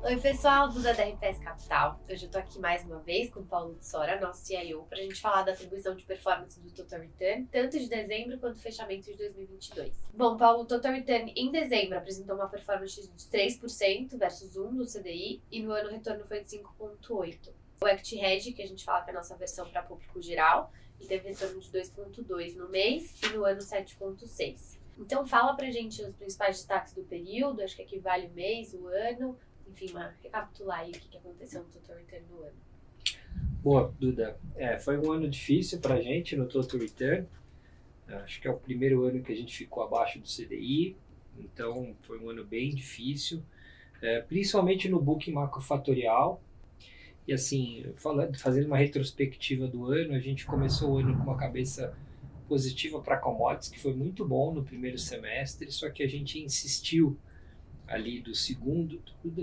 Oi, pessoal, Duda da RPS Capital. Hoje eu tô aqui mais uma vez com o Paulo Tsora, nosso CIO, para a gente falar da atribuição de performance do Total Return, tanto de dezembro quanto fechamento de 2022. Bom, Paulo, o Total Return em dezembro apresentou uma performance de 3% versus 1% do CDI e no ano o retorno foi de 5,8%. O Equity Hedge, que a gente fala que é a nossa versão para público geral, e teve retorno de 2,2% no mês e no ano 7,6%. Então fala pra gente os principais destaques do período, acho que equivale o mês, o ano, enfim, recapitular aí o que aconteceu no Total Return no ano. Boa, Duda. Foi um ano difícil para a gente no Total Return. Acho que é o primeiro ano que a gente ficou abaixo do CDI, então foi um ano bem difícil, principalmente no book macrofatorial. E assim, fazendo uma retrospectiva do ano, a gente começou o ano com uma cabeça positiva para commodities, que foi muito bom no primeiro semestre, só que a gente insistiu ali do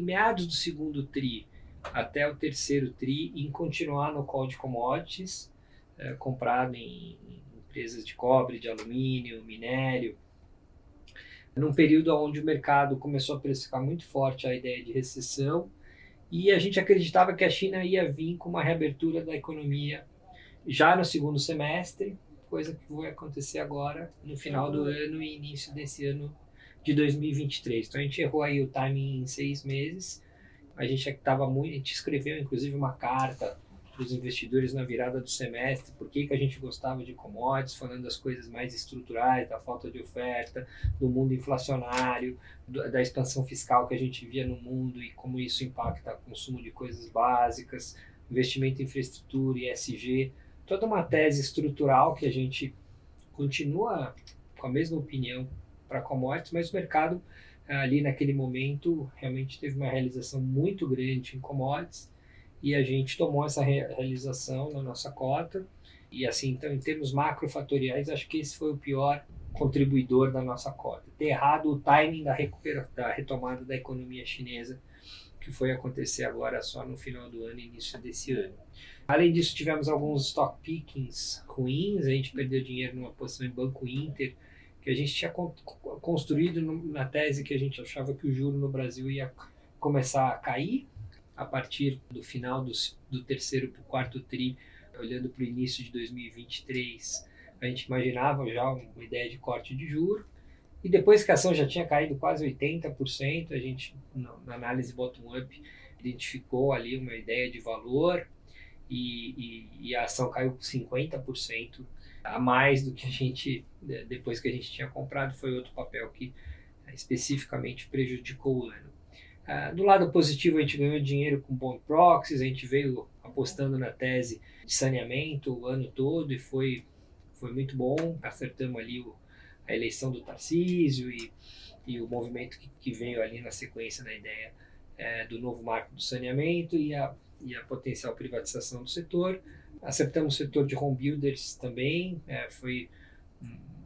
meados do segundo tri até o terceiro tri em continuar no call de commodities, comprado em empresas de cobre, de alumínio, minério, num período onde o mercado começou a precificar muito forte a ideia de recessão e a gente acreditava que a China ia vir com uma reabertura da economia já no segundo semestre, coisa que vai acontecer agora no final do ano e início desse ano de 2023. Então a gente errou aí o timing em 6 meses. A gente escreveu inclusive uma carta para os investidores na virada do semestre, por que a gente gostava de commodities, falando das coisas mais estruturais, da falta de oferta, do mundo inflacionário, da expansão fiscal que a gente via no mundo e como isso impacta o consumo de coisas básicas, investimento em infraestrutura, ESG, toda uma tese estrutural que a gente continua com a mesma opinião para commodities, mas o mercado ali naquele momento realmente teve uma realização muito grande em commodities e a gente tomou essa realização na nossa cota e assim, então em termos macrofatoriais, acho que esse foi o pior contribuidor da nossa cota. Ter errado o timing da retomada da economia chinesa, que foi acontecer agora só no final do ano e início desse ano. Além disso, tivemos alguns stock pickings ruins, a gente perdeu dinheiro numa posição em Banco Inter, que a gente tinha construído na tese que a gente achava que o juro no Brasil ia começar a cair a partir do final do terceiro para o quarto tri, olhando para o início de 2023, a gente imaginava já uma ideia de corte de juro. E depois que a ação já tinha caído quase 80%, a gente, na análise bottom-up, identificou ali uma ideia de valor e a ação caiu 50% a mais do que a gente, depois que a gente tinha comprado, foi outro papel que especificamente prejudicou o ano. Do lado positivo, a gente ganhou dinheiro com bond proxies, a gente veio apostando na tese de saneamento o ano todo e foi muito bom, acertamos ali a eleição do Tarcísio e o movimento que veio ali na sequência da ideia do novo marco do saneamento e a potencial privatização do setor. Acertamos o setor de home builders também, foi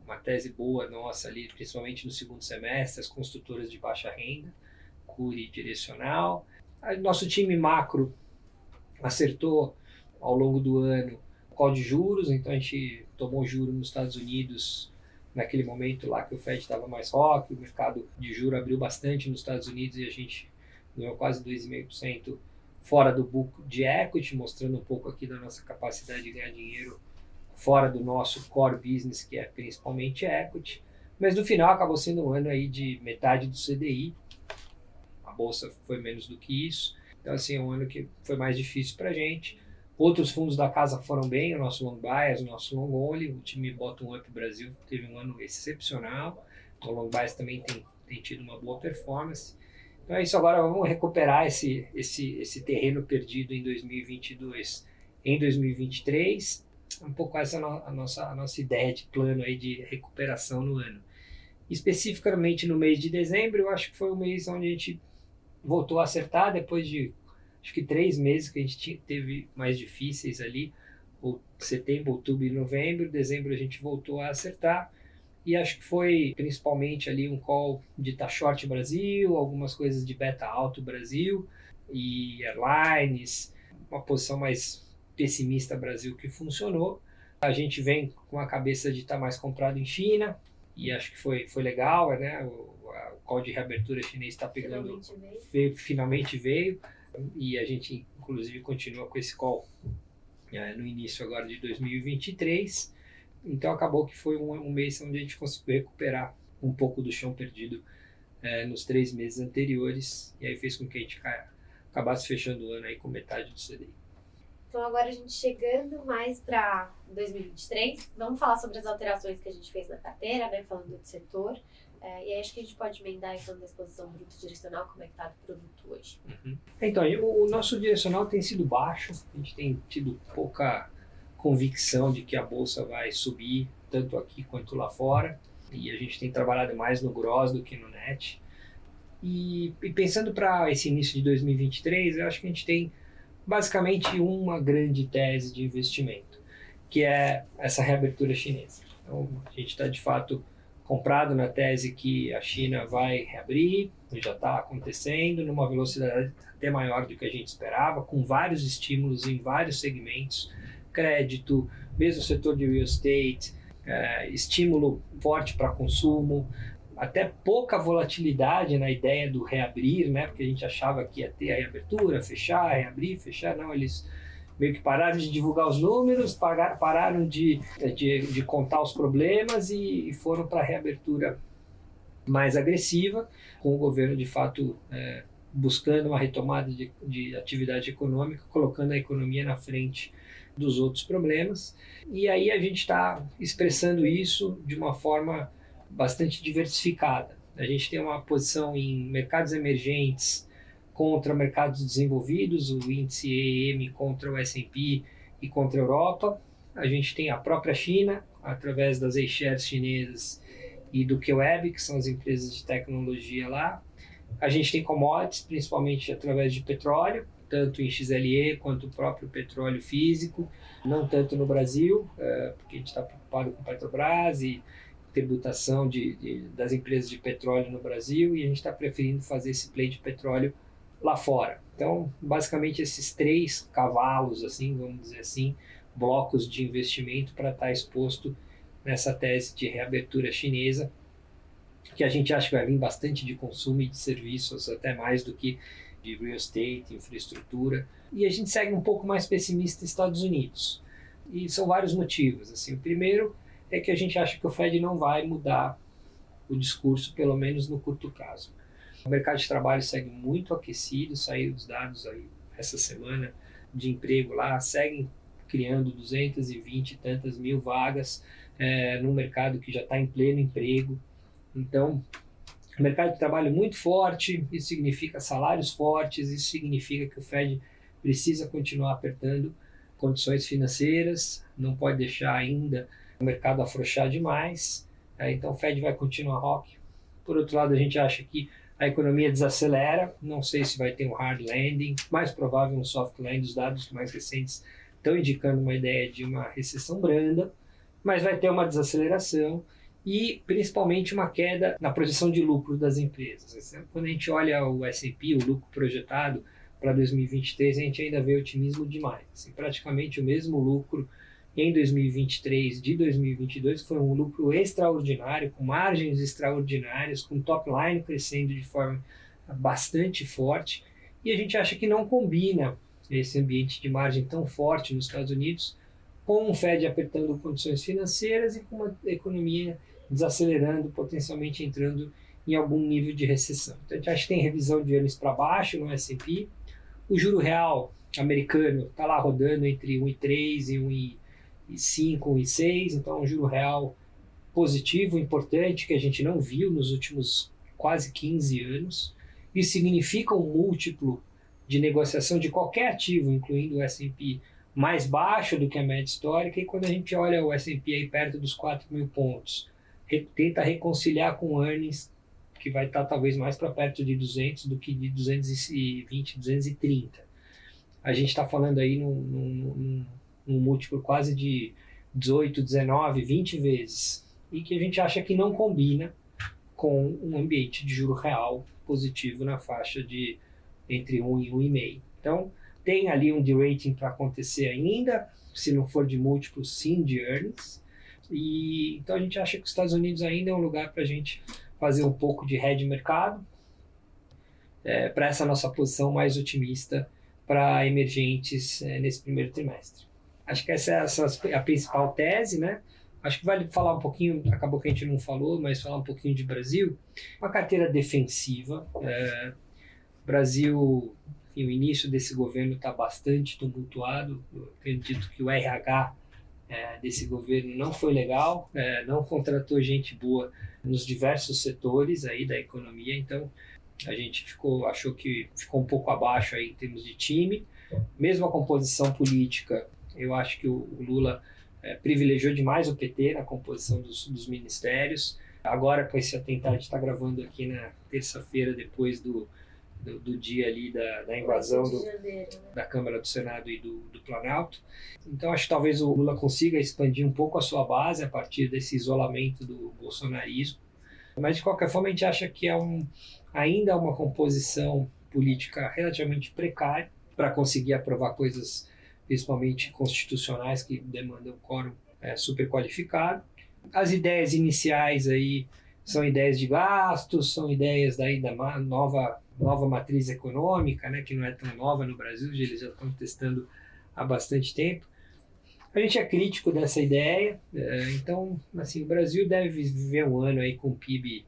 uma tese boa nossa ali, principalmente no segundo semestre, as construtoras de baixa renda, Cury Direcional. Nosso time macro acertou ao longo do ano o call de juros, então a gente tomou juros nos Estados Unidos naquele momento lá que o Fed estava mais rock, o mercado de juros abriu bastante nos Estados Unidos e a gente ganhou quase 2,5% fora do book de equity, mostrando um pouco aqui da nossa capacidade de ganhar dinheiro fora do nosso core business, que é principalmente equity. Mas no final acabou sendo um ano aí de metade do CDI, a bolsa foi menos do que isso, então assim, é um ano que foi mais difícil para a gente. Outros fundos da casa foram bem, o nosso long bias, o nosso long only, o time bottom up Brasil teve um ano excepcional, o long bias também tem tido uma boa performance. Então é isso, agora vamos recuperar esse terreno perdido em 2022, em 2023, um pouco essa a nossa ideia de plano aí de recuperação no ano. Especificamente no mês de dezembro, eu acho que foi o mês onde a gente voltou a acertar, depois de acho que 3 meses que a gente teve mais difíceis ali, setembro, outubro e novembro. Dezembro a gente voltou a acertar e acho que foi principalmente ali um call de short Brasil, algumas coisas de beta alto Brasil e airlines, uma posição mais pessimista Brasil que funcionou. A gente vem com a cabeça de estar mais comprado em China, e acho que foi legal, né? O call de reabertura chinês está pegando, finalmente veio, e a gente inclusive continua com esse call no início agora de 2023. Então acabou que foi um mês onde a gente conseguiu recuperar um pouco do chão perdido nos 3 meses anteriores, e aí fez com que a gente acabasse fechando o ano aí com metade do CDI. Então agora a gente chegando mais para 2023, vamos falar sobre as alterações que a gente fez na carteira, né, falando de setor, e aí acho que a gente pode emendar aí falando da exposição bruta direcional, como é que está o produto hoje. Então, o nosso direcional tem sido baixo, a gente tem tido pouca convicção de que a bolsa vai subir, tanto aqui quanto lá fora, e a gente tem trabalhado mais no gross do que no net. E pensando para esse início de 2023, eu acho que a gente tem basicamente uma grande tese de investimento, que é essa reabertura chinesa. Então, a gente está de fato comprado na tese que a China vai reabrir, já está acontecendo numa velocidade até maior do que a gente esperava, com vários estímulos em vários segmentos, crédito, mesmo setor de real estate, estímulo forte para consumo, até pouca volatilidade na ideia do reabrir, né? Porque a gente achava que ia ter a reabertura, fechar, reabrir, fechar. Não, eles meio que pararam de divulgar os números, pararam de contar os problemas e foram para a reabertura mais agressiva, com o governo de fato buscando uma retomada de atividade econômica, colocando a economia na frente dos outros problemas. E aí a gente está expressando isso de uma forma bastante diversificada. A gente tem uma posição em mercados emergentes contra mercados desenvolvidos, o índice EEM contra o S&P e contra a Europa. A gente tem a própria China, através das A-shares chinesas e do QWeb, que são as empresas de tecnologia lá. A gente tem commodities, principalmente através de petróleo, tanto em XLE quanto o próprio petróleo físico, não tanto no Brasil, porque a gente está preocupado com Petrobras e tributação das empresas de petróleo no Brasil, e a gente está preferindo fazer esse play de petróleo lá fora. Então, basicamente esses 3 cavalos, assim, vamos dizer assim, blocos de investimento para estar exposto nessa tese de reabertura chinesa, que a gente acha que vai vir bastante de consumo e de serviços, até mais do que de real estate, infraestrutura. E a gente segue um pouco mais pessimista nos Estados Unidos. E são vários motivos. Assim, o primeiro é que a gente acha que o Fed não vai mudar o discurso, pelo menos no curto prazo. O mercado de trabalho segue muito aquecido, saíram os dados aí essa semana de emprego lá, seguem criando 220 e tantas mil vagas num mercado que já está em pleno emprego. Então, o mercado de trabalho muito forte, isso significa salários fortes, isso significa que o Fed precisa continuar apertando condições financeiras, não pode deixar ainda o mercado afrouxar demais, então o Fed vai continuar rock. Por outro lado, a gente acha que a economia desacelera, não sei se vai ter um hard landing, mais provável um soft landing, os dados mais recentes estão indicando uma ideia de uma recessão branda, mas vai ter uma desaceleração e principalmente uma queda na projeção de lucro das empresas. Quando a gente olha o S&P, o lucro projetado para 2023, a gente ainda vê otimismo demais. Assim, praticamente o mesmo lucro em 2023 de 2022, foi um lucro extraordinário, com margens extraordinárias, com top line crescendo de forma bastante forte, e a gente acha que não combina esse ambiente de margem tão forte nos Estados Unidos com um Fed apertando condições financeiras e com uma economia desacelerando, potencialmente entrando em algum nível de recessão. Então a gente acha que tem revisão de earnings para baixo no S&P. O juro real americano está lá rodando entre 1,3 e 1,5, 1,6, então um juro real positivo, importante, que a gente não viu nos últimos quase 15 anos. Isso significa um múltiplo de negociação de qualquer ativo, incluindo o S&P, mais baixo do que a média histórica, e quando a gente olha o S&P aí perto dos 4.000 pontos, tenta reconciliar com earnings, que vai estar talvez mais para perto de 200 do que de 220, 230. A gente está falando aí num múltiplo quase de 18, 19, 20 vezes, e que a gente acha que não combina com um ambiente de juro real positivo na faixa de entre 1 e 1,5. Então, tem ali um de rating para acontecer ainda, se não for de múltiplo, sim de earnings. E então a gente acha que os Estados Unidos ainda é um lugar para a gente fazer um pouco de hedge mercado, para essa nossa posição mais otimista para emergentes nesse primeiro trimestre. Acho que essa é a principal tese, né? Acho que vale falar um pouquinho, acabou que a gente não falou, mas falar um pouquinho de Brasil. Uma carteira defensiva. Brasil, enfim, o início desse governo está bastante tumultuado. Eu acredito que o RH desse governo não foi legal, não contratou gente boa nos diversos setores aí da economia, então a gente achou que ficou um pouco abaixo aí em termos de time. Mesmo a composição política, eu acho que o Lula privilegiou demais o PT na composição dos ministérios. Agora, com esse atentado, a gente está gravando aqui na terça-feira, depois do dia ali da invasão da Câmara do Senado e do Planalto. Então, acho que talvez o Lula consiga expandir um pouco a sua base a partir desse isolamento do bolsonarismo. Mas, de qualquer forma, a gente acha que ainda uma composição política relativamente precária para conseguir aprovar coisas, principalmente constitucionais, que demandam quórum super qualificado. As ideias iniciais aí são ideias de gastos, são ideias daí da nova matriz econômica, né, que não é tão nova no Brasil, eles já estão testando há bastante tempo. A gente é crítico dessa ideia, então, assim, o Brasil deve viver um ano aí com PIB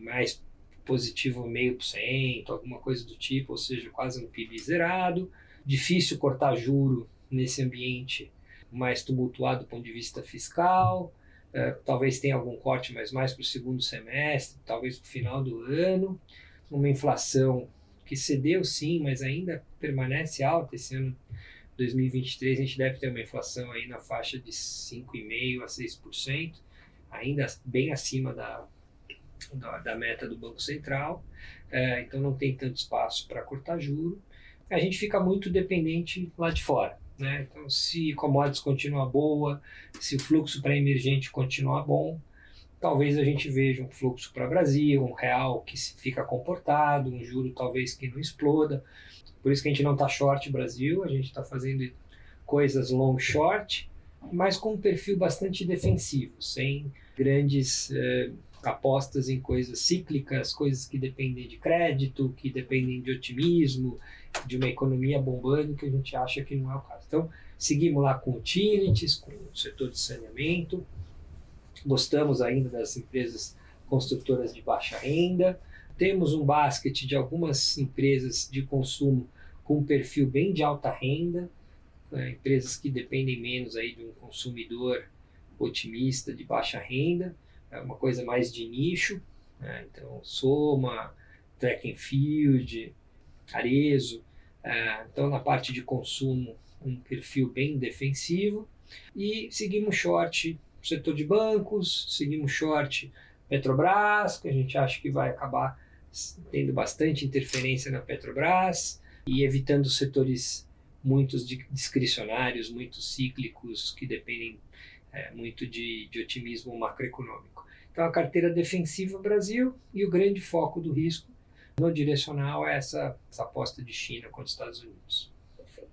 mais positivo 0,5%, alguma coisa do tipo, ou seja, quase um PIB zerado. Difícil cortar juro nesse ambiente mais tumultuado do ponto de vista fiscal. Talvez tenha algum corte, mas mais para o segundo semestre, talvez para o final do ano. Uma inflação que cedeu sim, mas ainda permanece alta. Esse ano 2023 a gente deve ter uma inflação aí na faixa de 5,5% a 6%, ainda bem acima da meta do Banco Central, então não tem tanto espaço para cortar juro. A gente fica muito dependente lá de fora, né? Então, se commodities continua boa, se o fluxo para emergente continuar bom, talvez a gente veja um fluxo para o Brasil, um real que fica comportado, um juro talvez que não exploda. Por isso que a gente não está short Brasil, a gente está fazendo coisas long short, mas com um perfil bastante defensivo, sem grandes apostas em coisas cíclicas, coisas que dependem de crédito, que dependem de otimismo, de uma economia bombando, que a gente acha que não é o caso. Então, seguimos lá com utilities, com o setor de saneamento, gostamos ainda das empresas construtoras de baixa renda, temos um basket de algumas empresas de consumo com um perfil bem de alta renda, empresas que dependem menos aí de um consumidor otimista de baixa renda, uma coisa mais de nicho, né? Então Soma, Track and Field, Arezzo, então na parte de consumo um perfil bem defensivo, e seguimos short o setor de bancos, seguimos short Petrobras, que a gente acha que vai acabar tendo bastante interferência na Petrobras, e evitando setores muito discricionários, muito cíclicos, que dependem muito de otimismo macroeconômico. Então a carteira defensiva Brasil, e o grande foco do risco no direcional é essa aposta de China contra os Estados Unidos. Perfeito.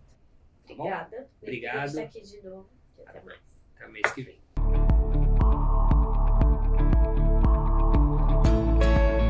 Tá Obrigada. Obrigado. A gente está aqui de novo. Até mais. Até mês que vem.